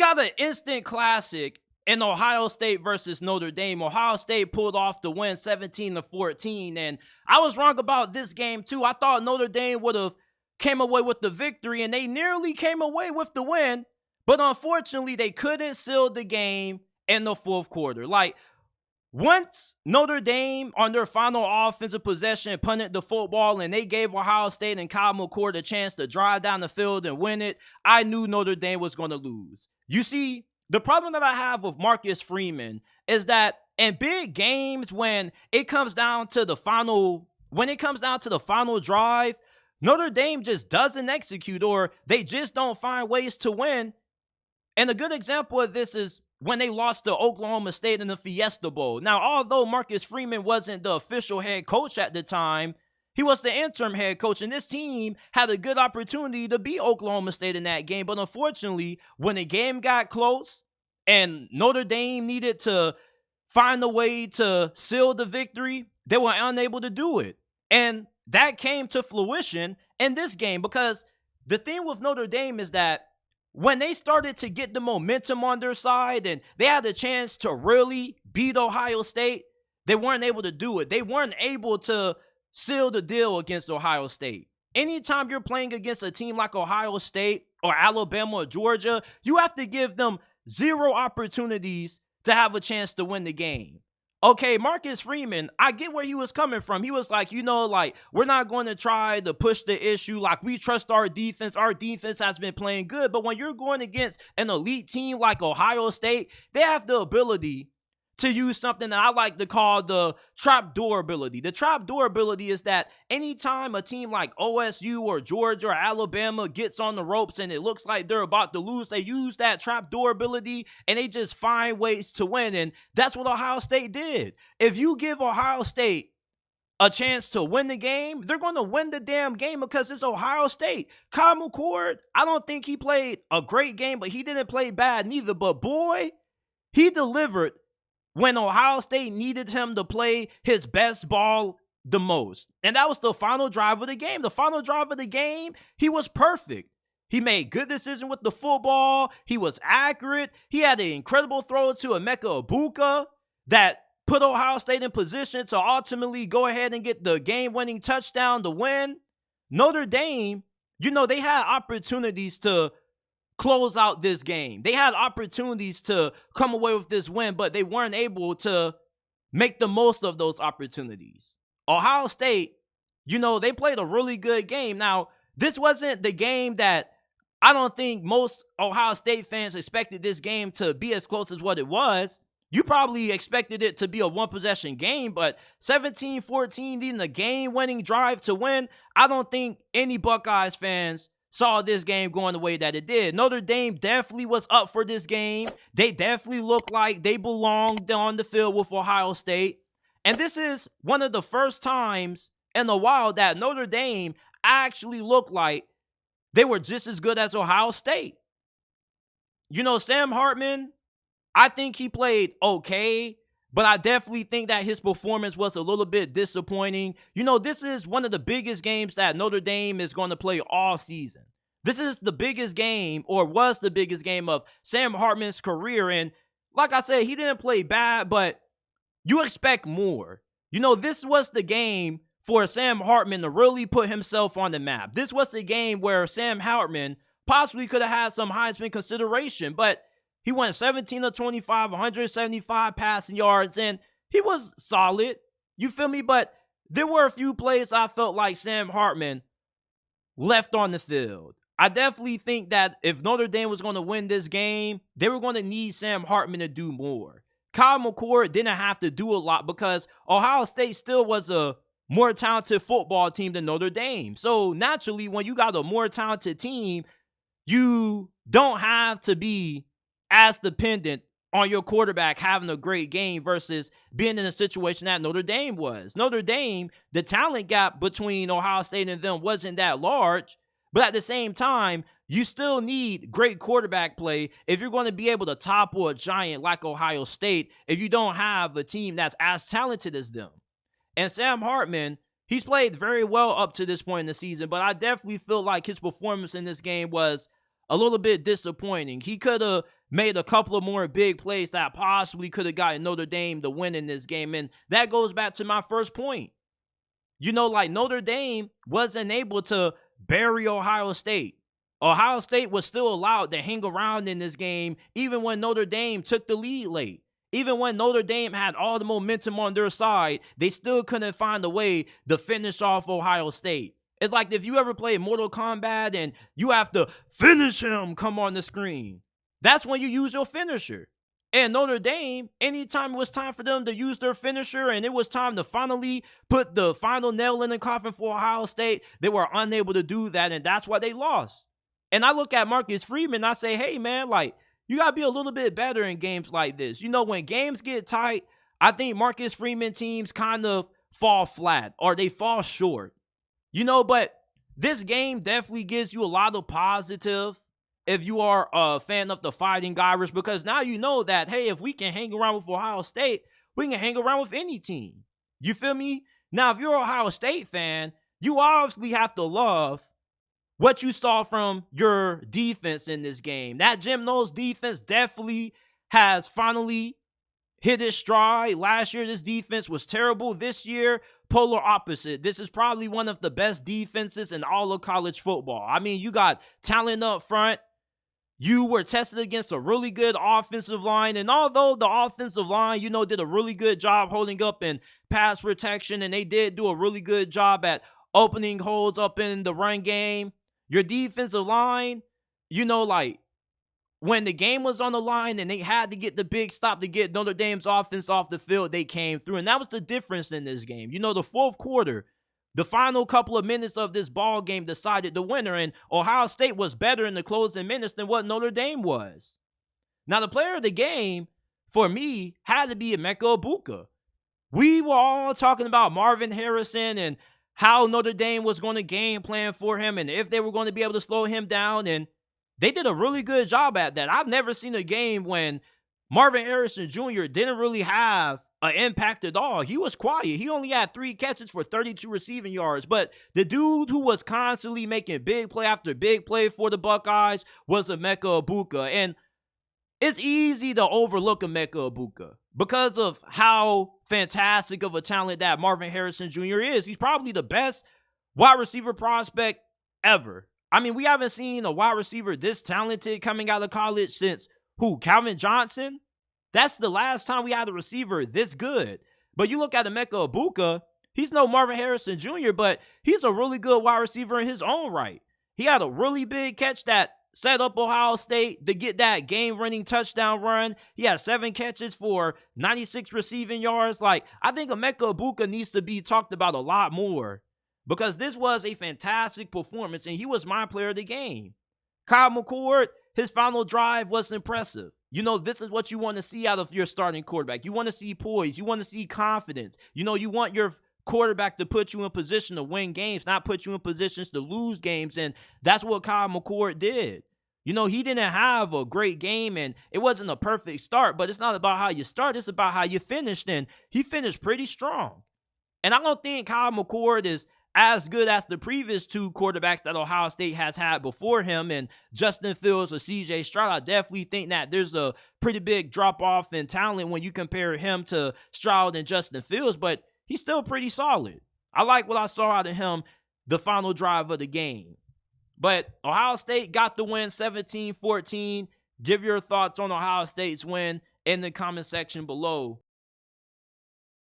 got an instant classic in Ohio State versus Notre Dame. Ohio State pulled off the win 17-14, and I was wrong about this game too. I thought Notre Dame would have came away with the victory, and they nearly came away with the win, but unfortunately they couldn't seal the game in the fourth quarter. Like, once Notre Dame on their final offensive possession punted the football and they gave Ohio State and Kyle McCord a chance to drive down the field and win it, I knew Notre Dame was going to lose. You see, the problem that I have with Marcus Freeman is that in big games, when it comes down to the final drive, Notre Dame just doesn't execute, or they just don't find ways to win. And a good example of this is when they lost to Oklahoma State in the Fiesta Bowl. Now, although Marcus Freeman wasn't the official head coach at the time, he was the interim head coach, and this team had a good opportunity to beat Oklahoma State in that game. But unfortunately, when the game got close and Notre Dame needed to find a way to seal the victory, they were unable to do it. And that came to fruition in this game, because the thing with Notre Dame is that when they started to get the momentum on their side and they had a chance to really beat Ohio State, they weren't able to do it. They weren't able to seal the deal against Ohio State. Anytime you're playing against a team like Ohio State or Alabama or Georgia, you have to give them zero opportunities to have a chance to win the game. Okay, Marcus Freeman, I get where he was coming from. He was like, we're not going to try to push the issue. Like, we trust our defense. Our defense has been playing good. But when you're going against an elite team like Ohio State, they have the ability to use something that I like to call the trapdoor ability. The trapdoor ability is that anytime a team like OSU or Georgia or Alabama gets on the ropes and it looks like they're about to lose, they use that trapdoor ability and they just find ways to win. And that's what Ohio State did. If you give Ohio State a chance to win the game, they're going to win the damn game, because it's Ohio State. Kyle McCord, I don't think he played a great game, but he didn't play bad neither. But boy, he delivered when Ohio State needed him to play his best ball the most. And that was the final drive of the game. The final drive of the game, he was perfect. He made good decisions with the football. He was accurate. He had an incredible throw to Emeka Egbuka that put Ohio State in position to ultimately go ahead and get the game-winning touchdown to win. Notre Dame, they had opportunities to close out this game. They had opportunities to come away with this win, but they weren't able to make the most of those opportunities. Ohio State, they played a really good game. Now, this wasn't the game that I don't think most Ohio State fans expected this game to be as close as what it was. You probably expected it to be a one-possession game, but 17-14, needing a game-winning drive to win, I don't think any Buckeyes fans saw this game going the way that it did. Notre Dame definitely was up for this game. They definitely looked like they belonged on the field with Ohio State. And this is one of the first times in a while that Notre Dame actually looked like they were just as good as Ohio State. Sam Hartman, I think he played okay, but I definitely think that his performance was a little bit disappointing. This is one of the biggest games that Notre Dame is going to play all season. This is the biggest game, or was the biggest game, of Sam Hartman's career. And like I said, he didn't play bad, but you expect more. This was the game for Sam Hartman to really put himself on the map. This was the game where Sam Hartman possibly could have had some Heisman consideration, but he went 17-25, 175 passing yards, and he was solid. You feel me? But there were a few plays I felt like Sam Hartman left on the field. I definitely think that if Notre Dame was going to win this game, they were going to need Sam Hartman to do more. Kyle McCord didn't have to do a lot because Ohio State still was a more talented football team than Notre Dame. So naturally, when you got a more talented team, you don't have to be as dependent on your quarterback having a great game versus being in a situation that Notre Dame was. Notre Dame, the talent gap between Ohio State and them wasn't that large, but at the same time, you still need great quarterback play if you're going to be able to topple a giant like Ohio State if you don't have a team that's as talented as them. And Sam Hartman, he's played very well up to this point in the season, but I definitely feel like his performance in this game was a little bit disappointing. He could have made a couple of more big plays that possibly could have gotten Notre Dame the win in this game. And that goes back to my first point. Like Notre Dame wasn't able to bury Ohio State. Ohio State was still allowed to hang around in this game, even when Notre Dame took the lead late. Even when Notre Dame had all the momentum on their side, they still couldn't find a way to finish off Ohio State. It's like if you ever play Mortal Kombat and you have to finish him come on the screen. That's when you use your finisher. And Notre Dame, anytime it was time for them to use their finisher and it was time to finally put the final nail in the coffin for Ohio State, they were unable to do that, and that's why they lost. And I look at Marcus Freeman and I say, hey, man, you got to be a little bit better in games like this. When games get tight, I think Marcus Freeman teams kind of fall flat or they fall short. But this game definitely gives you a lot of positive if you are a fan of the Fighting Irish, because now you know that, hey, if we can hang around with Ohio State, we can hang around with any team. You feel me? Now, if you're an Ohio State fan, you obviously have to love what you saw from your defense in this game. That Jim Knowles defense definitely has finally hit its stride. Last year, this defense was terrible. This year, polar opposite. This is probably one of the best defenses in all of college football. I mean, you got talent up front. You were tested against a really good offensive line. And although the offensive line, did a really good job holding up in pass protection, and they did do a really good job at opening holes up in the run game, your defensive line, when the game was on the line and they had to get the big stop to get Notre Dame's offense off the field, they came through. And that was the difference in this game. The fourth quarter, the final couple of minutes of this ball game decided the winner, and Ohio State was better in the closing minutes than what Notre Dame was. Now, the player of the game, for me, had to be Emeka Egbuka. We were all talking about Marvin Harrison and how Notre Dame was going to game plan for him and if they were going to be able to slow him down, and they did a really good job at that. I've never seen a game when Marvin Harrison Jr. didn't really have an impact at all. He was quiet. He only had 3 catches for 32 receiving yards. But the dude who was constantly making big play after big play for the Buckeyes was Emeka Egbuka. And it's easy to overlook Emeka Egbuka because of how fantastic of a talent that Marvin Harrison Jr. is. He's probably the best wide receiver prospect ever. I mean, we haven't seen a wide receiver this talented coming out of college since Calvin Johnson? That's the last time we had a receiver this good. But you look at Emeka Egbuka, he's no Marvin Harrison Jr., but he's a really good wide receiver in his own right. He had a really big catch that set up Ohio State to get that game-winning touchdown run. He had 7 catches for 96 receiving yards. I think Emeka Egbuka needs to be talked about a lot more because this was a fantastic performance, and he was my player of the game. Kyle McCord, his final drive was impressive. This is what you want to see out of your starting quarterback. You want to see poise. You want to see confidence. You want your quarterback to put you in position to win games, not put you in positions to lose games. And that's what Kyle McCord did. He didn't have a great game and it wasn't a perfect start, but it's not about how you start. It's about how you finished. And he finished pretty strong. And I don't think Kyle McCord is as good as the previous 2 quarterbacks that Ohio State has had before him, and Justin Fields or C.J. Stroud. I definitely think that there's a pretty big drop-off in talent when you compare him to Stroud and Justin Fields, but he's still pretty solid. I like what I saw out of him the final drive of the game. But Ohio State got the win 17-14. Give your thoughts on Ohio State's win in the comment section below.